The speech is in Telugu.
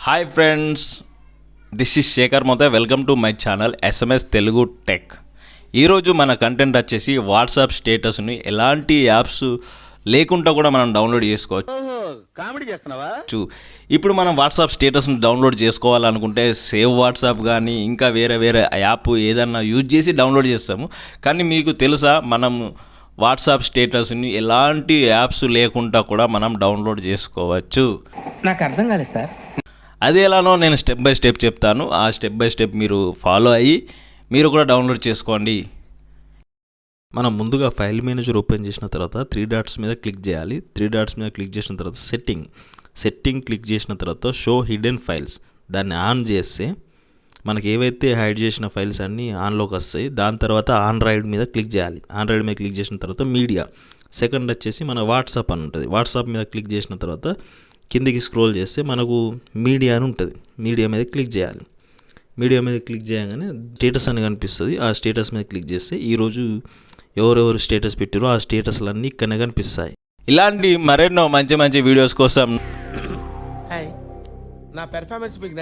Hi friends, this is Shekhar మొత్తం. Welcome to my channel SMS Telugu tech. ఈరోజు మన కంటెంట్ వచ్చేసి వాట్సాప్ స్టేటస్ని ఎలాంటి యాప్స్ లేకుండా కూడా మనం డౌన్లోడ్ చేసుకోవచ్చు. కామెడీ చేస్తున్నావా? ఇప్పుడు మనం వాట్సాప్ స్టేటస్ని డౌన్లోడ్ చేసుకోవాలనుకుంటే సేవ్ వాట్సాప్ కానీ ఇంకా వేరే వేరే యాప్ ఏదన్నా యూజ్ చేసి డౌన్లోడ్ చేస్తాము. కానీ మీకు తెలుసా, మనం వాట్సాప్ స్టేటస్ని ఎలాంటి యాప్స్ లేకుండా కూడా మనం డౌన్లోడ్ చేసుకోవచ్చు. నాకు అర్థం కాలేదు సార్. అది ఎలానో నేను స్టెప్ బై స్టెప్ చెప్తాను. ఆ స్టెప్ బై స్టెప్ మీరు ఫాలో అయ్యి మీరు కూడా డౌన్లోడ్ చేసుకోండి. మనం ముందుగా ఫైల్ మేనేజర్ ఓపెన్ చేసిన తర్వాత 3 డాట్స్ మీద క్లిక్ చేయాలి. 3 డాట్స్ మీద క్లిక్ చేసిన తర్వాత సెట్టింగ్ క్లిక్ చేసిన తర్వాత షో హిడెన్ ఫైల్స్ దాన్ని ఆన్ చేస్తే మనకి ఏవైతే హైడ్ చేసిన ఫైల్స్ అన్నీ ఆన్లోకి వస్తాయి. దాని తర్వాత ఆండ్రాయిడ్ మీద క్లిక్ చేయాలి. ఆండ్రాయిడ్ మీద క్లిక్ చేసిన తర్వాత మీడియా, సెకండ్ వచ్చేసి మన వాట్సాప్ అని ఉంటుంది. వాట్సాప్ మీద క్లిక్ చేసిన తర్వాత కిందికి స్క్రోల్ చేస్తే మనకు మీడియా అని ఉంటుంది. మీడియా మీద క్లిక్ చేయాలి. మీడియా మీద క్లిక్ చేయగానే స్టేటస్ అని కనిపిస్తుంది. ఆ స్టేటస్ మీద క్లిక్ చేస్తే ఈరోజు ఎవరెవరు స్టేటస్ పెట్టారో ఆ స్టేటస్లన్నీ ఇక్కడనే కనిపిస్తాయి. ఇలాంటి మరెన్నో మంచి మంచి వీడియోస్ కోసం హాయ్, నా పెర్ఫార్మెన్స్ మీకు